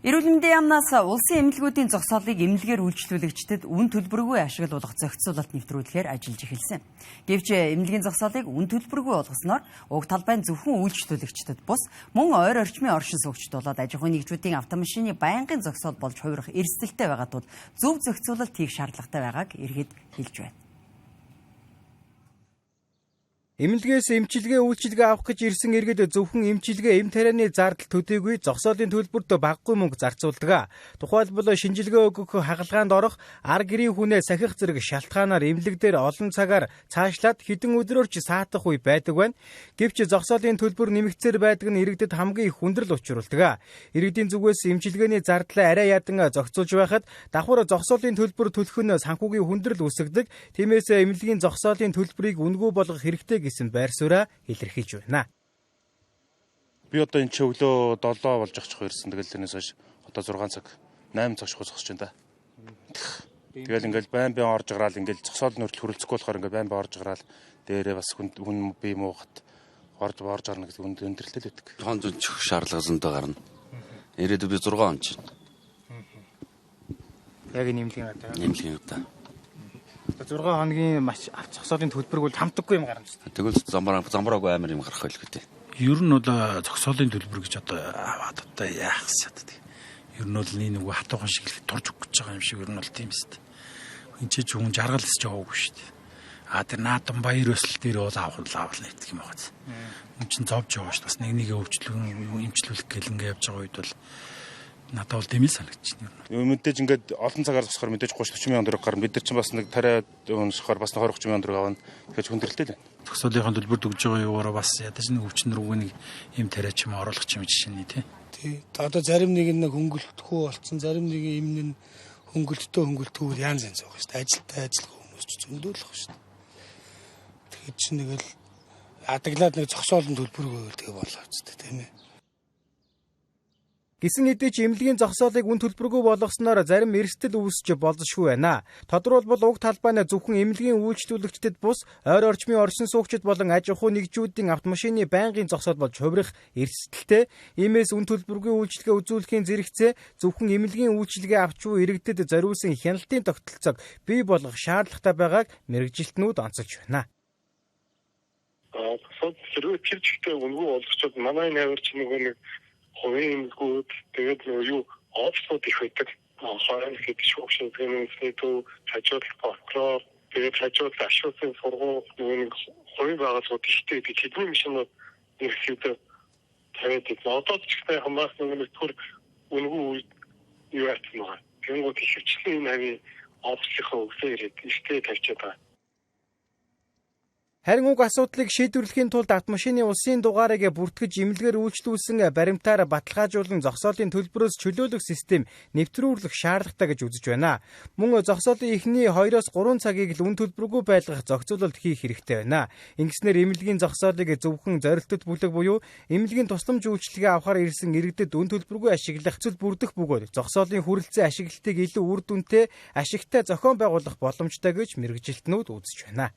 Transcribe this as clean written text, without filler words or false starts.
Эрүүл мэндийн яамнаас улсын эмнэлгүүдийн зогсоолыг эмнэлгээр үйлчлүүлэгчдэд үн төлбөргүй ашиглуулах зохицуулалт нэвтрүүлэхээр ажиллаж эхэлсэн. Гэвч эмнэлгийн зогсоолыг үн төлбөргүй болгосноор уг талбайн зөвхөн үйлчлүүлэгчдэд бус мөн ойр орчмын оршин суугчид болоод аж ахуйн нэгжүүдийн автомашины байнгын зогсоол болж хувирах эрсдэлтэй байгаа тул зөв зохицуулалт хийх шаардлагатай байгааг иргэд хэлж байна. Эмнэлгээс эмчилгээ үйлчилгээ авах гэж ирсэн иргэд зөвхөн эмчилгээ эм тарианы зардал төдийгүй зогсоолын төлбөрт багагүй мөнгө зарцуулдаг. Тухайлбал шинжилгээ өгөх хагалгаанд орох ар гэрийн хүнээ сахих зэрэг шалтгаанаар эмнэлэг дээр олон цагаар цаашлаад хэдэн өдрөөр ч саатах үе байдаг байна. Гэвч зогсоолын төлбөр нэмэгцээр байдаг нь иргэдэд хамгийн их хүндрэл учруулдаг. Иргэдийн зүгээс эмчилгээний зардлаа арай ядан зохицуулж байхад давхар зогсоолын төлбөр төлөх нь санхүүгийн хүндрэл үүсгдэг. Тиймээс эмнэлгийн зогсоолын төлбөрийг үнэгүй болгох хэрэгтэй гэсэн байр сууриа илэрхийлж байна. Би одоо энэ ч өглөө 7 болж очих ирсэн. Тэгэл тэрнээс хойш одоо 6 цаг 8 цаг шухаж байна да. Тэгэл ингээл байн орж гараал ингээл зогсоол нөртөл хөрөлцөхгүй болохоор ингээл байн орж гараал дээрээ бас хүн бие муугат орж гарна гэдэг үнд өндөрлөлтэй л үүдэг. Хон зөнчих шаардлага зөндөө гарна. Ирээд би 6 он чинь. Яг нэмлэгийн удаа. Нэмлэгийн удаа. 6 хоногийн маш авч зогсоолын төлбөрг бол хамтдаггүй юм гарна шүү дээ. Тэгвэл замбараагүй амар юм гарах байлгүй дээ. Ер нь бол зогсоолын төлбөр гэж одоо аваад одоо яах вэ? Ер нь бол нэг хатуухан шиг л турж өгөх гэж байгаа юм шиг ер нь бол тийм шүү дээ. Энд чи хүн жаргал өсч яваагүй шүү дээ. Тэр наадам баяр өсөл дээр бол авах нэгтгэх юм байна. Хүн чинь зовж яваа шүү. Бас нэгээ эмчлүүлэх гэл ингээ явж байгаа үед бол надад бол дэмэл санагдчихна. Мэдээж ингээд олон цагаар зогсохоор мэдээж 30-40 мянган төгрөг гарна. Бид нар чинь бас нэг тариа уншихаар бас 20-30 мянган төгрөг авна. Тэгэхээр хүндрэлтэй л байна. Зогсоолын төлбөр өгж байгаа юугаараа бас ядаж нэг өвчин рүүг нэг юм тариа ч юм оруулах юм жишээ нь тий. Одоо зарим нэг нь хөнгөлтөхгүй болцсон, зарим нэг юм нь хөнгөлтөө янз янз байгаа шүү дээ. Ажилтай ажиллах хүмүүс ч зөндөлөх шүү дээ. Тэгэхээр чи нэг л адаглаад нэг зогсоолын төлбөр тэгээ болоо ч тийм ээ. Гисэн хэдий ч эмнэлгийн зогсоолыг үн төлбөргүй болгосноор зарим эрсдэл үүсч болзошгүй байна. Тодорхойлбол уг талбай зөвхөн эмнэлгийн үйлчлүүлэгчдэд бус ойр орчмын оршин суугчид болон аж ахуй нэгжүүдийн автомашины байнгын зогсоол болж хувирах эрсдэлтэй. Иймээс үн төлбөргүй үйлчилгээ үзүүлэхийн зэрэгцээ зөвхөн эмнэлгийн үйлчилгээ авч буй иргэдэд зориулсан хяналтын тогтолцоог бий болгох шаардлагатай байгааг мэргэжилтнүүд онцолж байна. Хэрвээ тэр чигтээ үнгүй болгочод манай найрч нэг хувийн эмнэлгүүд тэгээд офсууд их байдаг. Хоорон хэд шүүгчийн зөвлөмжтэй хажууд прокурор тэгээд хажууд ашуусын сургууль нэг хувийн байгууллагууд ихтэй тэдний машинууд нэрхийдээ тавиад байна. Одоо ч ихтэй хамаас нэг төр үнгүй юу яасан бэ? Тэнгууд ихвчлэн энэ офсийнхаа өсөө ирээд ихтэй тавьчаад байна. Харин уг асуудлыг шийдвэрлэхийн тулд автомашины улсын дугаарыг бүртгэж эмнэлгээр үйлчлүүлсэн баримтаар баталгаажуулан зогсоолын төлбөрөөс чөлөөлөх систем нэвтрүүлэх шаардлагатай гэж үзэж байна. Мөн зогсоолын эхний 2-3 цагийг л үн төлбөргүй байлгах зохицуулалт хийх хэрэгтэй байна. Ингэснээр эмнэлгийн зогсоолыг зөвхөн зорилттой бүлэг буюу эмнэлгийн тусламж үйлчилгээ авахар ирсэн иргэдэд үн төлбөргүй ашиглах зүйл бүрдэх бөгөөд зогсоолын хүрэлцэн ашиглалтыг илүү үр дүнтэй ашигтай зохион байгуулах боломжтой гэж мэргэжилтнүүд үзэж байна.